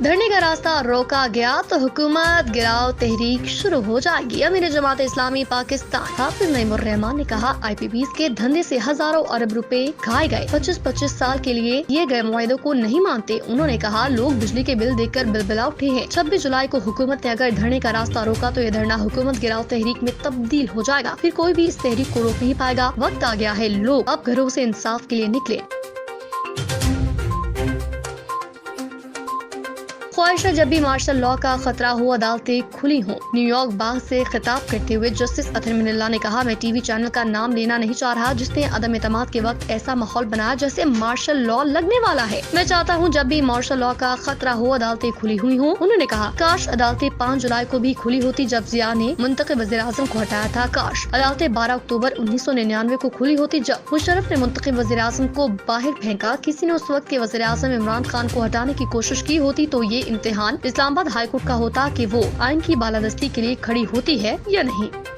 دھرنے کا راستہ روکا گیا تو حکومت گراؤ تحریک شروع ہو جائے گی۔ امیر جماعت اسلامی پاکستان حافظ نعیم الرحمان نے کہا IPPs کے دھندے سے ہزاروں ارب روپے کھائے گئے، 25 سال کے لیے یہ گئے معاہدوں کو نہیں مانتے۔ انہوں نے کہا لوگ بجلی کے بل دیکھ کر بلبلا اٹھے ہیں۔ 26 جولائی کو حکومت نے اگر دھرنے کا راستہ روکا تو یہ دھرنا حکومت گراؤ تحریک میں تبدیل ہو جائے گا، پھر کوئی بھی اس تحریک کو روک نہیں پائے گا۔ وقت آ گیا ہے لوگ اب گھروں سے انصاف کے لیے نکلے۔ خواہشہ جب بھی مارشل لاء کا خطرہ ہو عدالتیں کھلی ہوں۔ نیو یارک باغ سے خطاب کرتے ہوئے جسٹس اطہر من اللہ نے کہا میں ٹی وی چینل کا نام لینا نہیں چاہ رہا جس نے عدم اعتماد کے وقت ایسا ماحول بنایا جیسے مارشل لاء لگنے والا ہے۔ میں چاہتا ہوں جب بھی مارشل لاء کا خطرہ ہو عدالتیں کھلی ہوئی ہوں۔ انہوں نے کہا کاش عدالتیں 5 جولائی کو بھی کھلی ہوتی جب ضیاء نے منتخب وزیر اعظم کو ہٹایا تھا۔ کاش عدالتیں 12 اکتوبر 1999 کو کھلی ہوتی جب مشرف نے منتخب وزیر اعظم کو باہر پھینکا۔ کسی نے اس وقت کے وزیر اعظم عمران خان کو ہٹانے کی کوشش کی ہوتی تو یہ امتحان اسلام آباد ہائی کورٹ کا ہوتا کہ وہ آئین کی بالادستی کے لیے کھڑی ہوتی ہے یا نہیں۔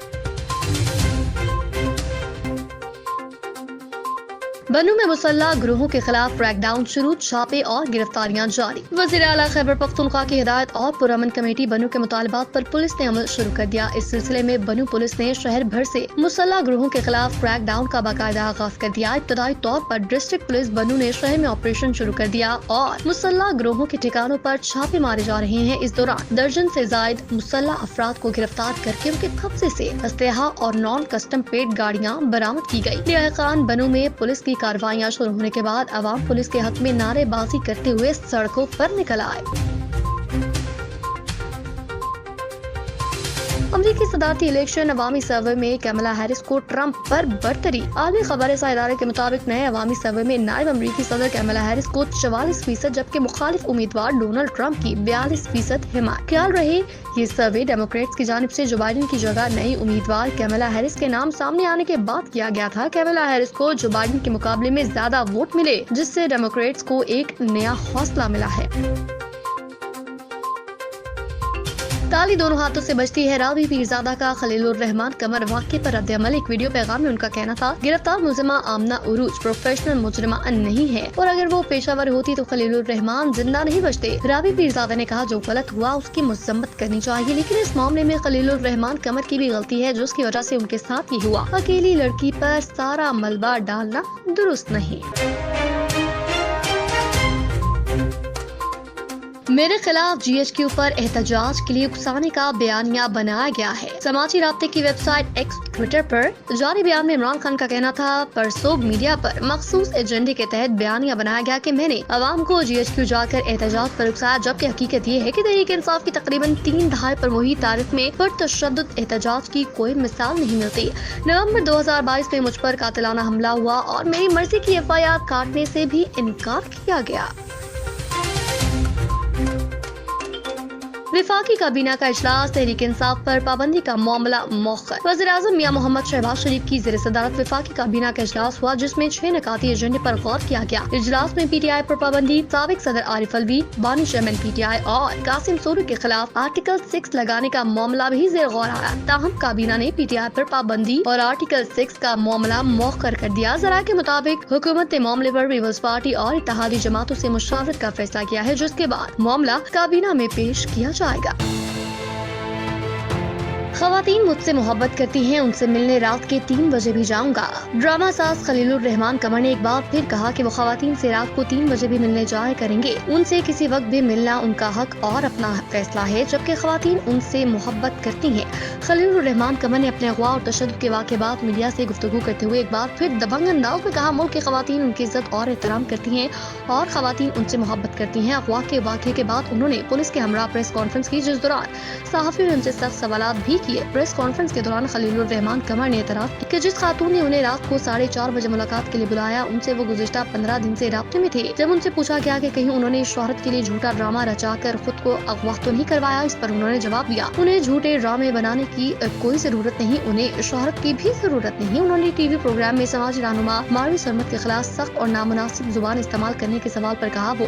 بنوں میں مسلح گروہوں کے خلاف کریک ڈاؤن شروع، چھاپے اور گرفتاریاں جاری۔ وزیر اعلیٰ خیبر پختونخوا کی ہدایت اور پرامن کمیٹی بنوں کے مطالبات پر پولیس نے عمل شروع کر دیا۔ اس سلسلے میں بنوں پولیس نے شہر بھر سے مسلح گروہوں کے خلاف کریک ڈاؤن کا باقاعدہ آغاز کر دیا۔ ابتدائی طور پر ڈسٹرکٹ پولیس بنوں نے شہر میں آپریشن شروع کر دیا اور مسلح گروہوں کے ٹھکانوں پر چھاپے مارے جا رہے ہیں۔ اس دوران درجن سے زائد مسلح افراد کو گرفتار کر کے ان کے قبضے سے اسلحہ اور نان کسٹم پیڈ گاڑیاں برآمد کی گئی۔ لاحقان بنوں میں پولیس کی کارروائیاں شروع ہونے کے بعد عوام پولیس کے حق میں نعرے بازی کرتے ہوئے سڑکوں پر نکل آئے۔ امریکی صدارتی الیکشن عوامی سروے میں کیملا ہیرس کو ٹرمپ پر برتری۔ عالمی خبر رساں ادارے کے مطابق نئے عوامی سروے میں نائب امریکی صدر کیملا ہیرس کو 44% جبکہ مخالف امیدوار ڈونلڈ ٹرمپ کی 42% حمایت۔ خیال رہے یہ سروے ڈیموکریٹس کی جانب سے جو بائیڈن کی جگہ نئی امیدوار کیملا ہیرس کے نام سامنے آنے کے بعد کیا گیا تھا۔ کیملا ہیرس کو جو بائیڈن کے مقابلے میں زیادہ ووٹ ملے جس سے ڈیموکریٹس کو ایک نیا حوصلہ ملا ہے۔ تالی دونوں ہاتھوں سے بجتی ہے۔ رابی پیرزادہ کا خلیل الرحمان قمر واقعے پر رد عمل۔ ایک ویڈیو پیغام میں ان کا کہنا تھا گرفتار ملزمہ آمنہ عروج پروفیشنل مجرمہ نہیں ہے اور اگر وہ پیشہ ور ہوتی تو خلیل الرحمان زندہ نہیں بچتے۔ رابی پیرزادہ نے کہا جو غلط ہوا اس کی مذمت کرنی چاہیے لیکن اس معاملے میں خلیل الرحمان قمر کی بھی غلطی ہے جس کی وجہ سے ان کے ساتھ یہ ہوا۔ اکیلی لڑکی پر سارا ملبہ ڈالنا درست نہیں۔ میرے خلاف GHQ پر احتجاج کے لیے اکسانے کا بیانیہ بنایا گیا ہے۔ سماجی رابطے کی ویب سائٹ ایکس ٹویٹر پر جاری بیان میں عمران خان کا کہنا تھا پرسوگ میڈیا پر مخصوص ایجنڈے کے تحت بیانیہ بنایا گیا کہ میں نے عوام کو GHQ جا کر احتجاج پر اکسایا جبکہ حقیقت یہ ہے کہ تحریک انصاف کی تقریباً 3 دہائیوں پر وہی تاریخ میں پرتشدد احتجاج کی کوئی مثال نہیں ملتی۔ نومبر 2022 میں مجھ پر قاتلانہ حملہ ہوا اور میری مرضی کی FIR کاٹنے سے بھی انکار کیا گیا۔ وفاقی کابینہ کا اجلاس، تحریک انصاف پر پابندی کا معاملہ موخر۔ وزیر اعظم میاں محمد شہباز شریف کی زیر صدارت وفاقی کابینہ کا اجلاس ہوا جس میں 6 نکاتی ایجنڈے پر غور کیا گیا۔ اجلاس میں PTI پر پابندی، سابق صدر عارف الوی، بانی چیئرمین PTI اور قاسم سورو کے خلاف آرٹیکل 6 لگانے کا معاملہ بھی زیر غور آیا۔ تاہم کابینہ نے PTI پر پابندی اور آرٹیکل 6 کا معاملہ موخر کر دیا۔ ذرائع کے مطابق حکومت نے معاملے پر پیپلز پارٹی اور اتحادی جماعتوں سے مشاورت کا فیصلہ کیا ہے جس کے بعد معاملہ کابینہ میں پیش کیا جائے گا۔ خواتین مجھ سے محبت کرتی ہیں، ان سے ملنے رات کے 3 بجے بھی جاؤں گا۔ ڈرامہ ساز خلیل الرحمان قمر نے ایک بار پھر کہا کہ وہ خواتین سے رات کو 3 بجے بھی ملنے جایا کریں گے۔ ان سے کسی وقت بھی ملنا ان کا حق اور اپنا فیصلہ ہے جبکہ خواتین ان سے محبت کرتی ہیں۔ خلیل الرحمان قمر نے اپنے اغوا اور تشدد کے واقعے بعد میڈیا سے گفتگو کرتے ہوئے ایک بار پھر دبنگ انداز میں کہا ملک کی خواتین ان کی عزت اور احترام کرتی ہیں اور خواتین ان سے محبت کرتی ہیں۔ اغوا کے واقعے کے بعد انہوں نے پولیس کے ہمراہ پریس کانفرنس کی جس دوران صحافیوں نے ان سے سخت سوالات بھی کیے۔ پریس کانفرنس کے دوران خلیل الرحمان قمر نے اعتراف کیا کہ جس خاتون نے انہیں رات کو 4:30 بجے ملاقات کے لیے بلایا ان سے وہ گزشتہ 15 دن سے رابطے میں تھے۔ جب ان سے پوچھا گیا کہ کہیں انہوں نے شہرت کے لیے جھوٹا ڈرامہ رچا کر خود کو اغوا تو نہیں کروایا، اس پر انہوں نے جواب دیا انہیں جھوٹے ڈرامے بنانے کی کوئی ضرورت نہیں، انہیں شہرت کی بھی ضرورت نہیں۔ انہوں نے ٹی وی پروگرام میں سماجی رہنما ماروی سرمد کے خلاف سخت اور نامناسب زبان استعمال کرنے کے سوال پر کہا وہ